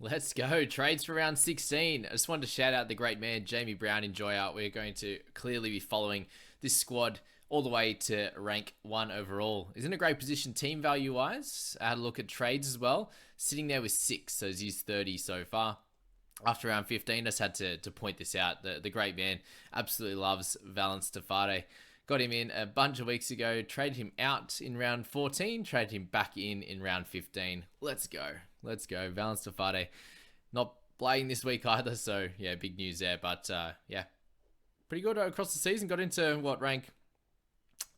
Let's go. Trades for round 16. I just wanted to shout out the great man, Jamie Brown, in out. We're going to clearly be following this squad all the way to rank 1 overall. He's in a great position team value wise. I had a look at trades as well. Sitting there with 6, so he's used 30 so far. After round 15, I just had to point this out. The great man absolutely loves Valence Tafade. Got him in a bunch of weeks ago, traded him out in round 14, traded him back in round 15. Let's go. Let's go. Valence Tafade not playing this week either, so yeah, big news there. But yeah, pretty good across the season. Got into what rank?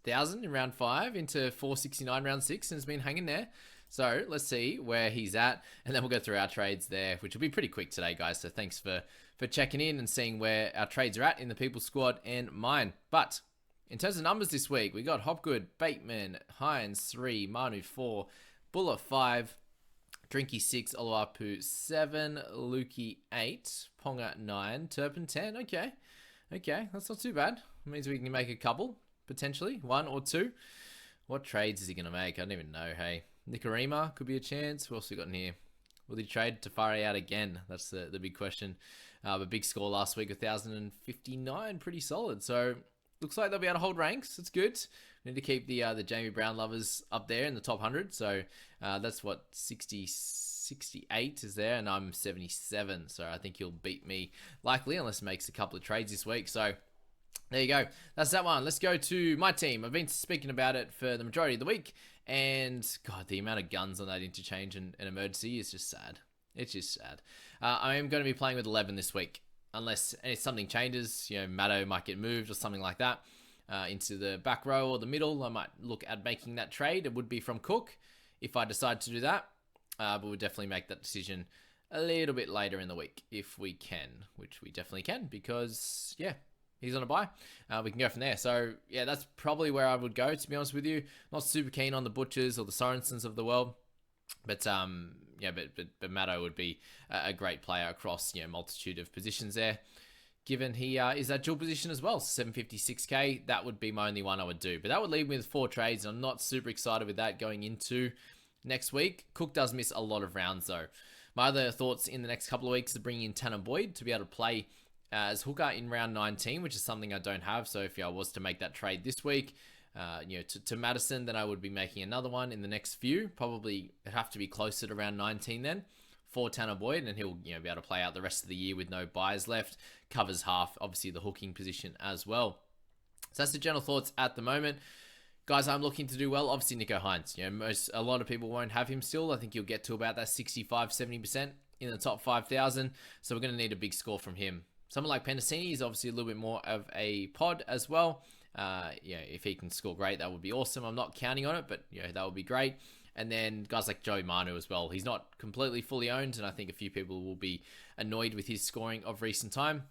1,000 in round 5, into 469 round 6, and has been hanging there. So let's see where he's at, and then we'll go through our trades there, which will be pretty quick today, guys. So thanks for checking in and seeing where our trades are at in the People Squad and mine. But in terms of numbers this week, we got Hopgood, Bateman, Hines 3, Manu 4, Buller 5, Drinky 6, Oluwapu 7, Lukey 8, Ponga 9, Turpin 10. Okay, that's not too bad. It means we can make a couple, potentially, 1 or 2. What trades is he going to make? I don't even know, hey. Nicarima could be a chance. Who else we got in here? Will he trade Tafari out again? That's the big question. But big score last week, 1,059, pretty solid. So looks like they'll be able to hold ranks. That's good. We need to keep the Jamie Brown lovers up there in the top 100. So that's what 68 is there, and I'm 77. So I think he'll beat me likely, unless he makes a couple of trades this week. So there you go. That's that one. Let's go to my team. I've been speaking about it for the majority of the week. And, God, the amount of guns on that interchange and emergency is just sad. It's just sad. I am going to be playing with 11 this week. Unless something changes. You know, Matto might get moved or something like that into the back row or the middle. I might look at making that trade. It would be from Cook if I decide to do that. But we'll definitely make that decision a little bit later in the week if we can. Which we definitely can because, yeah. He's on a buy. We can go from there. So, yeah, that's probably where I would go, to be honest with you. Not super keen on the Butchers or the Sorensens of the world. But, yeah, but Matto would be a great player across, multitude of positions there. Given he is that dual position as well, 756k, that would be my only one I would do. But that would leave me with 4 trades, and I'm not super excited with that going into next week. Cook does miss a lot of rounds, though. My other thoughts in the next couple of weeks are bringing in Tanner Boyd to be able to play as hooker in round 19, which is something I don't have. So if I was to make that trade this week, to Madison, then I would be making another one in the next few. Probably have to be closer to round 19 then for Tanner Boyd, and he'll be able to play out the rest of the year with no buys left. Covers half, obviously, the hooking position as well. So that's the general thoughts at the moment. Guys, I'm looking to do well. Obviously, Nico Hines. A lot of people won't have him still. I think he'll get to about that 65-70% in the top 5,000. So we're going to need a big score from him. Someone like Penasini is obviously a little bit more of a pod as well. If he can score great, that would be awesome. I'm not counting on it, but that would be great. And then guys like Joey Manu as well. He's not completely fully owned, and I think a few people will be annoyed with his scoring of recent time.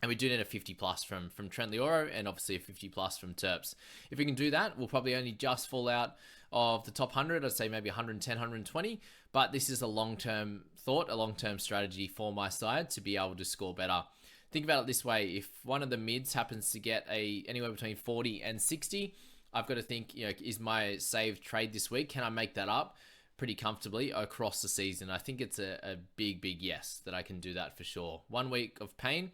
And we do need a 50 plus from Trent Leoro, and obviously a 50 plus from Terps. If we can do that, we'll probably only just fall out of the top 100. I'd say maybe 110, 120. But this is a long-term thought, a long-term strategy for my side to be able to score better. Think about it this way. If one of the mids happens to get anywhere between 40 and 60, I've got to think, is my saved trade this week? Can I make that up pretty comfortably across the season? I think it's a big, big yes that I can do that for sure. 1 week of pain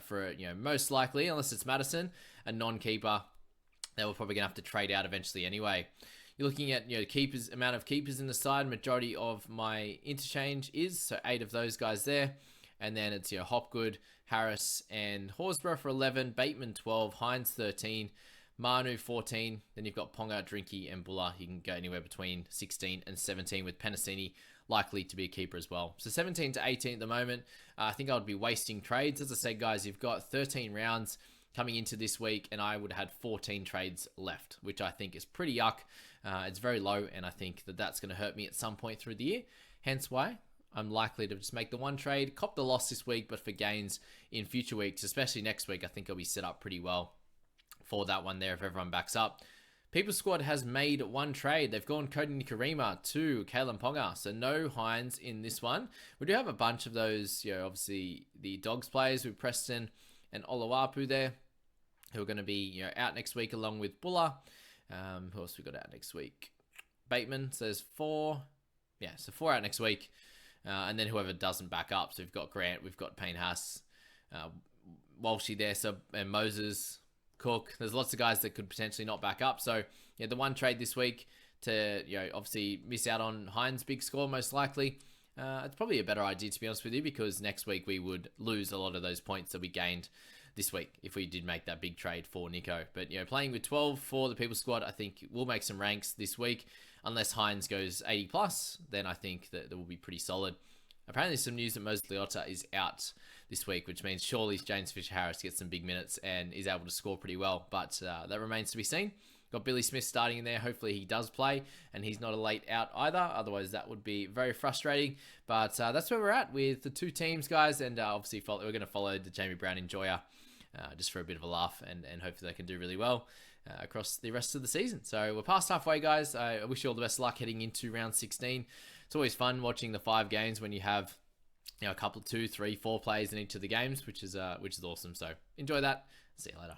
for, most likely, unless it's Madison, a non-keeper that we're probably going to have to trade out eventually anyway. You're looking at, keepers, amount of keepers in the side. Majority of my interchange is, so 8 of those guys there. And then it's, Hopgood, Harris, and Horsburgh for 11, Bateman 12, Hines 13, Manu 14. Then you've got Ponga, Drinky, and Buller. You can go anywhere between 16 and 17 with Penasini likely to be a keeper as well. So 17 to 18 at the moment. I think I would be wasting trades. As I said, guys, you've got 13 rounds coming into this week, and I would have had 14 trades left, which I think is pretty yuck. It's very low, and I think that's going to hurt me at some point through the year. Hence why I'm likely to just make the one trade, cop the loss this week, but for gains in future weeks, especially next week, I think I'll be set up pretty well for that one there if everyone backs up. People Squad has made one trade. They've gone Cody Nikarima to Kalen Ponga, so no Hines in this one. We do have a bunch of those, obviously the Dogs players with Preston and Oluwapu there, who are going to be out next week along with Buller. Who else we got out next week? Bateman, so there's 4. Yeah, so 4 out next week. and then whoever doesn't back up. So we've got Grant, we've got Payne Haas, Walshy there, and Moses, Cook. There's lots of guys that could potentially not back up. So yeah, the one trade this week to obviously miss out on Hines' big score most likely. It's probably a better idea, to be honest with you, because next week we would lose a lot of those points that we gained this week if we did make that big trade for Nico. But playing with 12 for the People squad, I think we'll make some ranks this week. Unless Hines goes 80 plus, then I think that will be pretty solid. Apparently some news that Moses Leota is out this week, which means surely James Fisher-Harris gets some big minutes and is able to score pretty well. But that remains to be seen. Got Billy Smith starting in there. Hopefully he does play and he's not a late out either. Otherwise that would be very frustrating. But that's where we're at with the two teams, guys. And obviously we're going to follow the Jamie Brown Enjoyer just for a bit of a laugh. And hopefully they can do really well across the rest of the season. So we're past halfway, guys. I wish you all the best of luck heading into round 16. It's always fun watching the 5 games when you have a couple, 2, 3, 4 players in each of the games, which is awesome. So enjoy that. See you later.